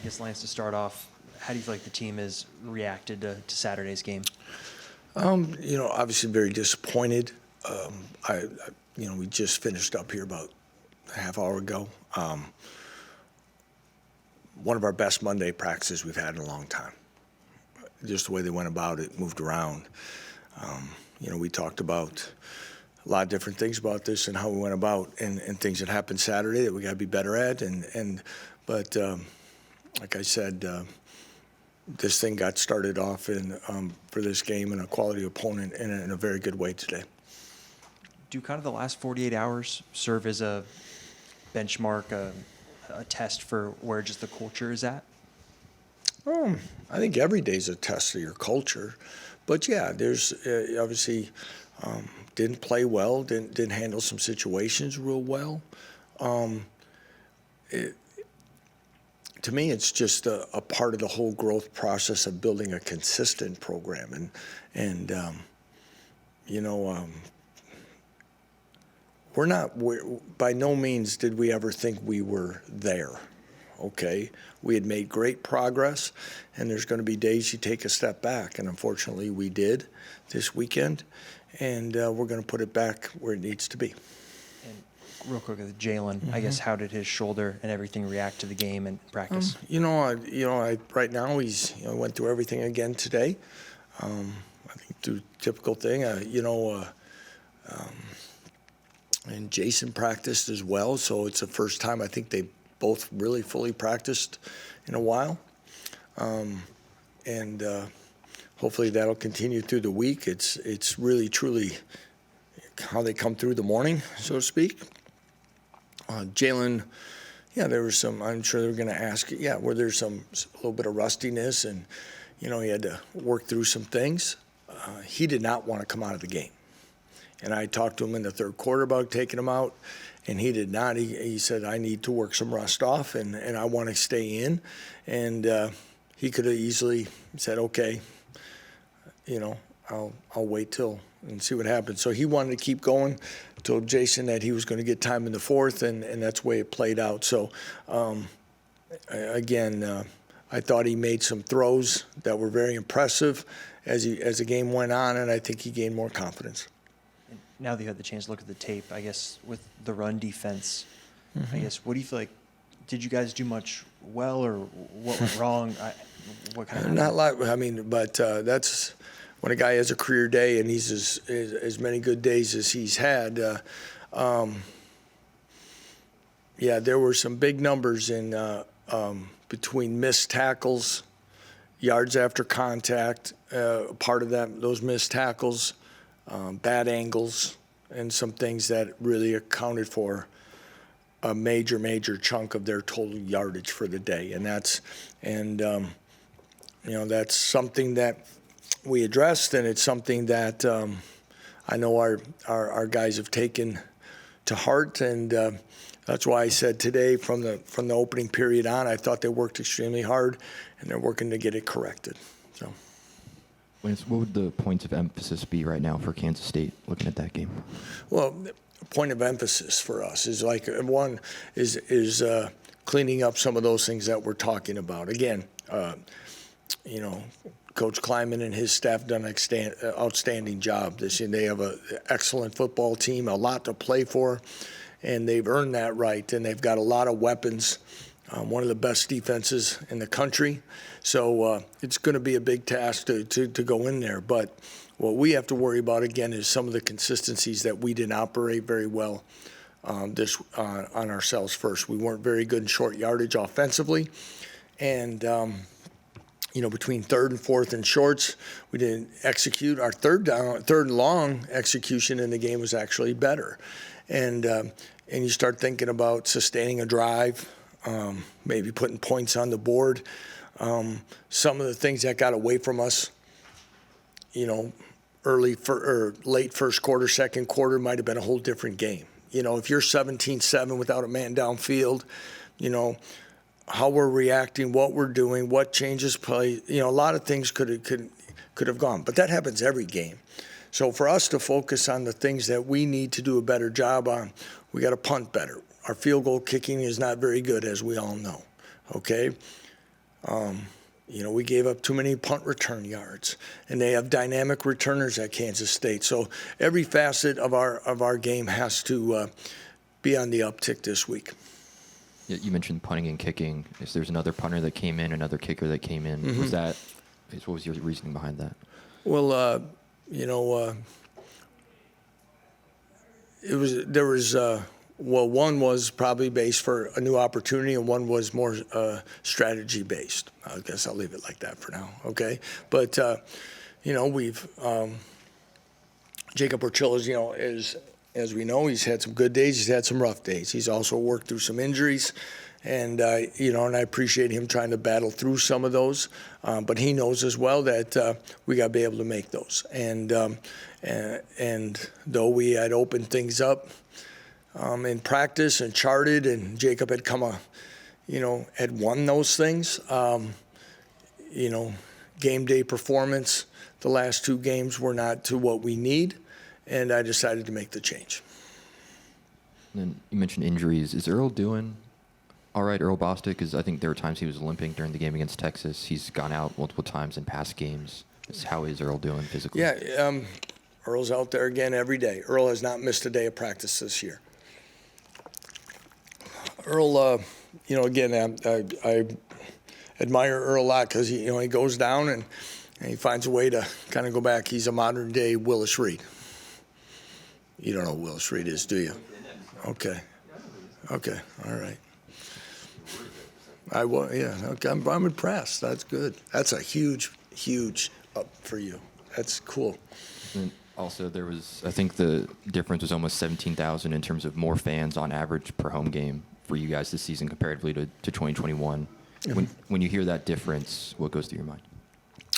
guess, Lance, to start off, how do you feel like the team has reacted to Saturday's game? Obviously very disappointed. We just finished up here about a half hour ago. One of our best Monday practices we've had in a long time. Just the way they went about it, moved around. We talked about a lot of different things about this and how we went about and things that happened Saturday that we got to be better at. But like I said, this thing got started off for this game and a quality opponent in a very good way today. Do kind of the last 48 hours serve as a benchmark, a test for where just the culture is at? I think every day is a test of your culture. But, yeah, there's obviously didn't play well, didn't handle some situations real well. To me, it's just a part of the whole growth process of building a consistent program. By no means did we ever think we were there, okay? We had made great progress, and there's going to be days you take a step back, and unfortunately we did this weekend, and we're going to put it back where it needs to be. And real quick with Jalen, I guess, how did his shoulder and everything react to the game and practice? Right now he's went through everything again today. I think through typical thing, and Jason practiced as well, so it's the first time I think they both really fully practiced in a while. Hopefully that'll continue through the week. It's really, truly how they come through the morning, so to speak. Jalen, there was some, I'm sure they were going to ask, where there's a little bit of rustiness and, he had to work through some things. He did not want to come out of the game. And I talked to him in the third quarter about taking him out, and he did not. He said, I need to work some rust off, and I want to stay in. And he could have easily said, okay, I'll wait till and see what happens. So he wanted to keep going. Told Jason that he was going to get time in the fourth, and that's the way it played out. So, I thought he made some throws that were very impressive as the game went on, and I think he gained more confidence. Now that you had the chance to look at the tape, I guess with the run defense, I guess, what do you feel like? Did you guys do much well, or what went wrong? What kind of not a lot. But that's when a guy has a career day and he's as many good days as he's had. There were some big numbers in between missed tackles, yards after contact. Part of those missed tackles. Bad angles, and some things that really accounted for a major chunk of their total yardage for the day. And that's something that we addressed, and it's something that I know our guys have taken to heart. And that's why I said today from the opening period on, I thought they worked extremely hard, and they're working to get it corrected. So. Lance, what would the points of emphasis be right now for Kansas State looking at that game? Well, the point of emphasis for us is one is cleaning up some of those things that we're talking about. Again, Coach Kleiman and his staff done an outstanding job this year. They have an excellent football team, a lot to play for, and they've earned that right, and they've got a lot of weapons. One of the best defenses in the country. So it's going to be a big task to go in there. But what we have to worry about, again, is some of the consistencies that we didn't operate very well on ourselves first. We weren't very good in short yardage offensively. And, between third and fourth and shorts, we didn't execute. Our third and long execution in the game was actually better. And you start thinking about sustaining a drive, maybe putting points on the board. Some of the things that got away from us, late first quarter, second quarter might have been a whole different game. If you're 17-7 without a man downfield, how we're reacting, what we're doing, what changes play, a lot of things could have gone. But that happens every game. So for us to focus on the things that we need to do a better job on, we got to punt better. Our field goal kicking is not very good, as we all know, okay? We gave up too many punt return yards, and they have dynamic returners at Kansas State. So every facet of our game has to be on the uptick this week. Yeah, you mentioned punting and kicking. If there's another punter that came in, another kicker that came in, what was your reasoning behind that? Well, one was probably based for a new opportunity, and one was more strategy based. I guess I'll leave it like that for now. Okay, but we've Jacob Orchilla, as we know, he's had some good days, he's had some rough days. He's also worked through some injuries, and and I appreciate him trying to battle through some of those. But he knows as well that we got to be able to make those. And though we had opened things up in practice and charted, and Jacob had had won those things, game day performance, the last 2 games were not to what we need, and I decided to make the change. And then you mentioned injuries. Is Earl doing all right, Earl Bostic? Because I think there were times he was limping during the game against Texas. He's gone out multiple times in past games. How is Earl doing physically? Yeah, Earl's out there again every day. Earl has not missed a day of practice this year. Earl, again, I admire Earl a lot because he goes down and he finds a way to kind of go back. He's a modern day Willis Reed. You don't know who Willis Reed is, do you? Okay, all right. Okay, I'm impressed. That's good. That's a huge up for you. That's cool. And also, I think the difference was almost 17,000 in terms of more fans on average per home game for you guys this season comparatively to 2021. Mm-hmm. When you hear that difference, what goes through your mind?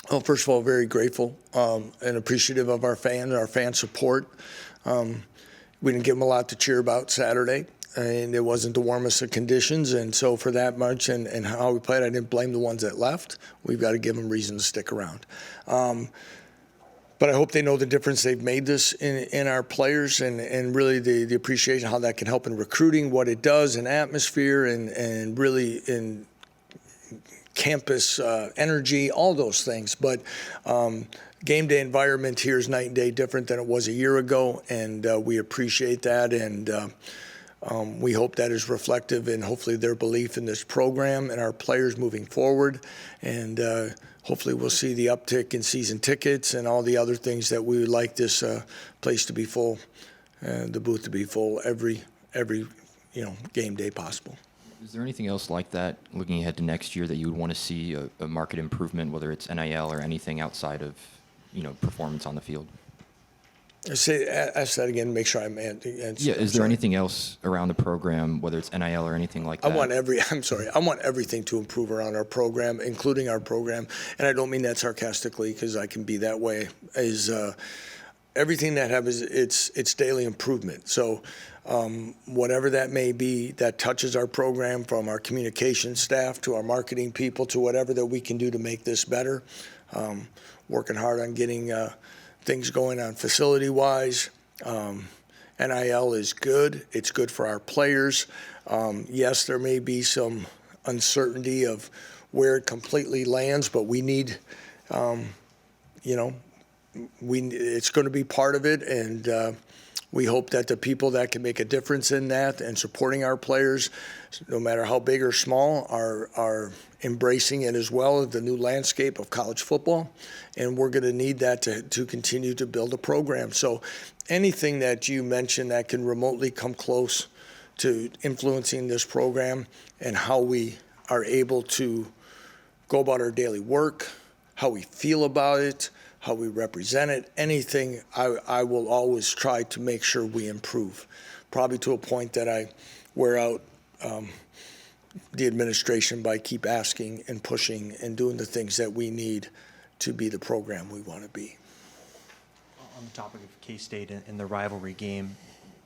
Well, first of all, very grateful and appreciative of our fans, our fan support. We didn't give them a lot to cheer about Saturday, and it wasn't the warmest of conditions. And so for that much and how we played, I didn't blame the ones that left. We've got to give them reason to stick around. But I hope they know the difference they've made this in our players and really the appreciation, how that can help in recruiting, what it does in atmosphere and really in campus energy, all those things. But game day environment here is night and day different than it was a year ago, and we appreciate that. And we hope that is reflective in hopefully their belief in this program and our players moving forward. And hopefully we'll see the uptick in season tickets and all the other things that we would like this place to be full, the booth to be full every game day possible. Is there anything else like that, looking ahead to next year, that you would want to see a market improvement, whether it's NIL or anything outside of performance on the field? Ask that again, make sure I'm answering. Yeah, is there anything else around the program, whether it's NIL or anything like that? I want everything to improve around our program, including our program. And I don't mean that sarcastically, because I can be that way, is everything that happens, it's daily improvement. So whatever that may be that touches our program, from our communication staff to our marketing people to whatever that we can do to make this better, working hard on getting things going on facility-wise. NIL is good. It's good for our players. Yes, there may be some uncertainty of where it completely lands, but we need, it's going to be part of it, and we hope that the people that can make a difference in that and supporting our players, no matter how big or small, are embracing it as well as the new landscape of college football. And we're going to need that to continue to build a program. So anything that you mentioned that can remotely come close to influencing this program and how we are able to go about our daily work, how we feel about it, how we represent it, anything, I will always try to make sure we improve, probably to a point that I wear out the administration by keep asking and pushing and doing the things that we need to be the program we want to be. On the topic of K-State and the rivalry game,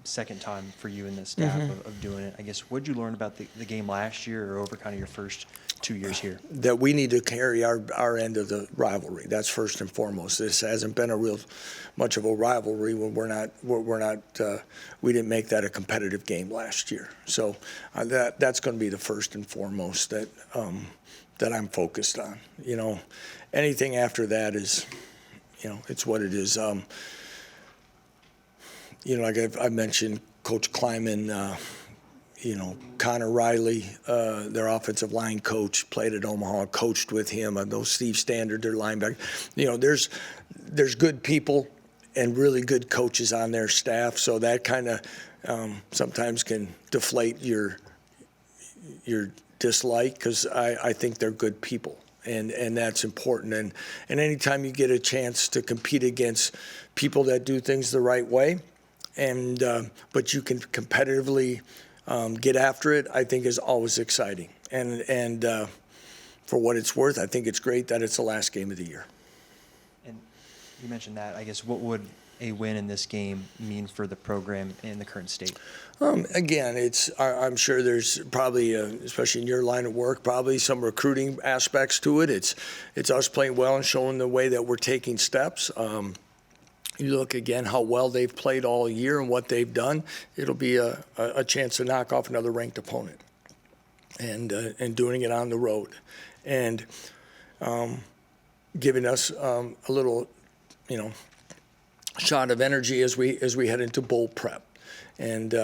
second time for you and the staff of doing it, I guess, what did you learn about the game last year or over kind of your first 2 years here? That we need to carry our end of the rivalry. That's first and foremost. This hasn't been a real much of a rivalry when we didn't make that a competitive game last year. So that's going to be the first and foremost that I'm focused on. Anything after that is, it's what it is. Like I mentioned, Coach Kleiman, Connor Riley, their offensive line coach, played at Omaha, coached with him. I know Steve Standard, their linebacker. There's good people and really good coaches on their staff, so that kind of sometimes can deflate your dislike, because I think they're good people. And that's important. And anytime you get a chance to compete against people that do things the right way, but you can competitively get after it, I think is always exciting. And for what it's worth, I think it's great that it's the last game of the year. And you mentioned that. I guess what would a win in this game mean for the program in the current state? Again, I'm sure there's probably, especially in your line of work, probably some recruiting aspects to it. It's us playing well and showing the way that we're taking steps. You look again how well they've played all year and what they've done. It'll be a chance to knock off another ranked opponent, and doing it on the road, and giving us a little, shot of energy as we head into bowl prep. And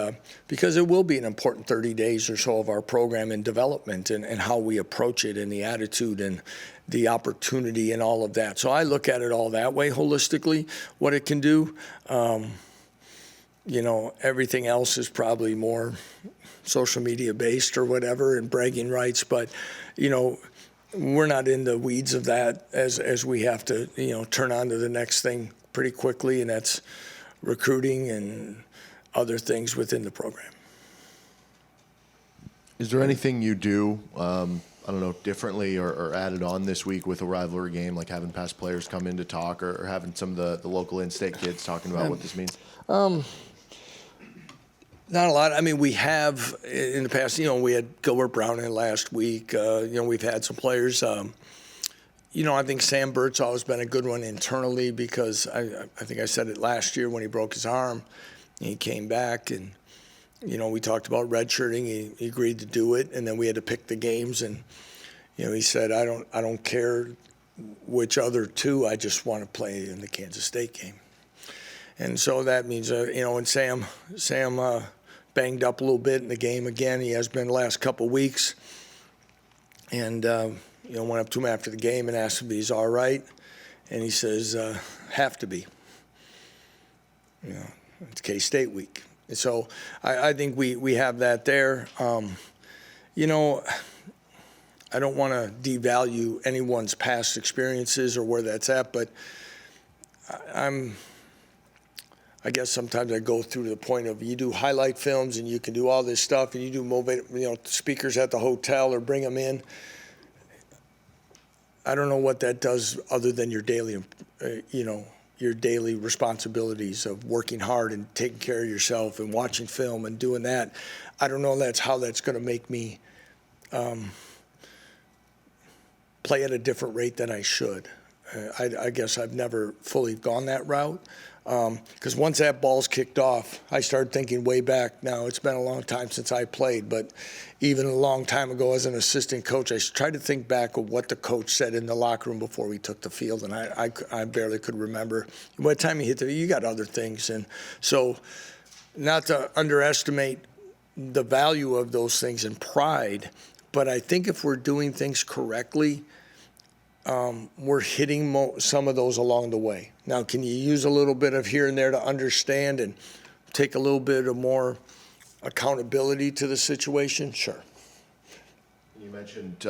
because it will be an important 30 days or so of our program and development, and how we approach it, and the attitude and the opportunity and all of that. So I look at it all that way holistically, what it can do. Everything else is probably more social media based or whatever, and bragging rights. But, we're not in the weeds of that as we have to, turn on to the next thing pretty quickly, and that's recruiting and other things within the program. Is there anything you do, differently or added on this week with a rivalry game, like having past players come in to talk, or having some of the local in-state kids talking about what this means? Not a lot. I mean, we have in the past, we had Gilbert Brown in last week. We've had some players. I think Sam Burt's always been a good one internally, because I think I said it last year when he broke his arm. He came back, and, we talked about redshirting. He agreed to do it, and then we had to pick the games. And, he said, I don't care which other two, I just want to play in the Kansas State game. And so that means, and Sam banged up a little bit in the game again. He has been the last couple of weeks. And, went up to him after the game and asked him if he's all right. And he says, have to be. It's K-State week. And so I think we have that there. I don't want to devalue anyone's past experiences or where that's at, but I guess sometimes I go through to the point of, you do highlight films and you can do all this stuff, and you do speakers at the hotel or bring them in. I don't know what that does other than your daily, your daily responsibilities of working hard and taking care of yourself and watching film and doing that. I don't know how that's going to make me play at a different rate than I should. I guess I've never fully gone that route, because once that ball's kicked off, I started thinking way back. Now, it's been a long time since I played, but even a long time ago as an assistant coach, I tried to think back of what the coach said in the locker room before we took the field, and I barely could remember. By the time you hit you got other things. And so not to underestimate the value of those things and pride, but I think if we're doing things correctly, we're hitting some of those along the way. Now, can you use a little bit of here and there to understand and take a little bit of more accountability to the situation? Sure. You mentioned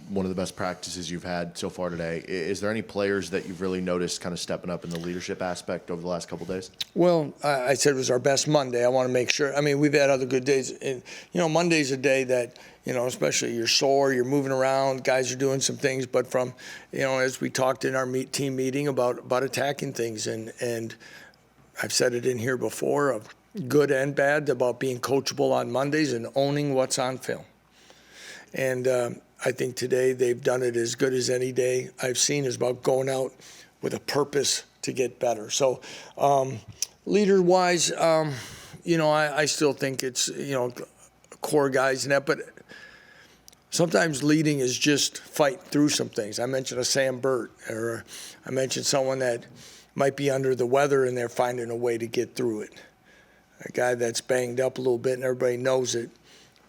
one of the best practices you've had so far today. Is there any players that you've really noticed kind of stepping up in the leadership aspect over the last couple of days? Well, I said it was our best Monday. I want to make sure. I mean, we've had other good days. And, Monday's a day that, especially you're sore, you're moving around, guys are doing some things. But from, as we talked in our team meeting about attacking things, and I've said it in here before, of good and bad, about being coachable on Mondays and owning what's on film. And I think today they've done it as good as any day I've seen, is about going out with a purpose to get better. So leader-wise, I still think it's, core guys and that, but sometimes leading is just fight through some things. I mentioned a Sam Burt, or I mentioned someone that might be under the weather and they're finding a way to get through it. A guy that's banged up a little bit and everybody knows it,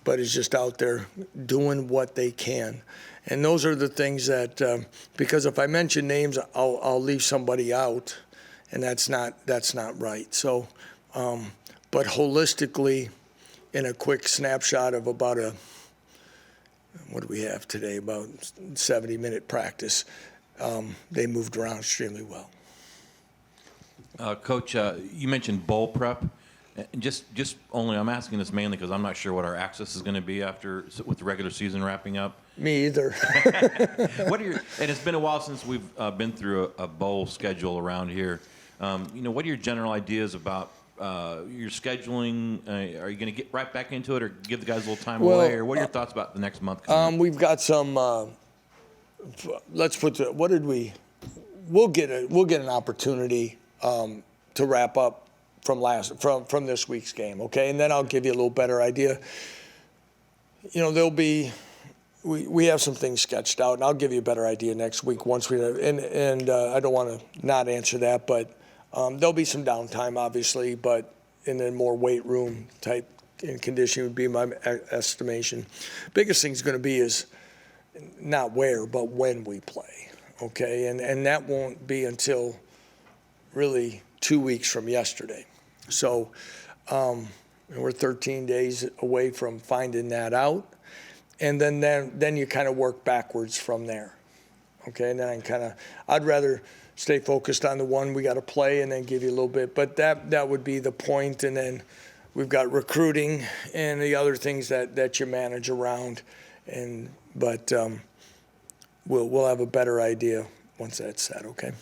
but is just out there doing what they can. And those are the things that, because if I mention names, I'll leave somebody out, and that's not right. So, but holistically, in a quick snapshot of about what do we have today, about 70-minute practice, they moved around extremely well. Coach, you mentioned bowl prep. And just only, I'm asking this mainly because I'm not sure what our access is going to be with the regular season wrapping up. Me either. And it's been a while since we've been through a bowl schedule around here. What are your general ideas about your scheduling? Are you going to get right back into it, or give the guys a little time away? Or what are your thoughts about the next month? We've got some. We'll get an opportunity to wrap up from this week's game, okay? And then I'll give you a little better idea. We have some things sketched out, and I'll give you a better idea next week once we and I don't want to not answer that, but there'll be some downtime, obviously, but in a more weight room type and conditioning would be my estimation. Biggest thing's going to be is not where, but when we play, okay? And that won't be until really 2 weeks from yesterday. So we're 13 days away from finding that out. And then you kind of work backwards from there. Okay, and then I'd rather stay focused on the one we got to play and then give you a little bit. But that would be the point. And then we've got recruiting and the other things that you manage around. But we'll have a better idea once that's set, okay?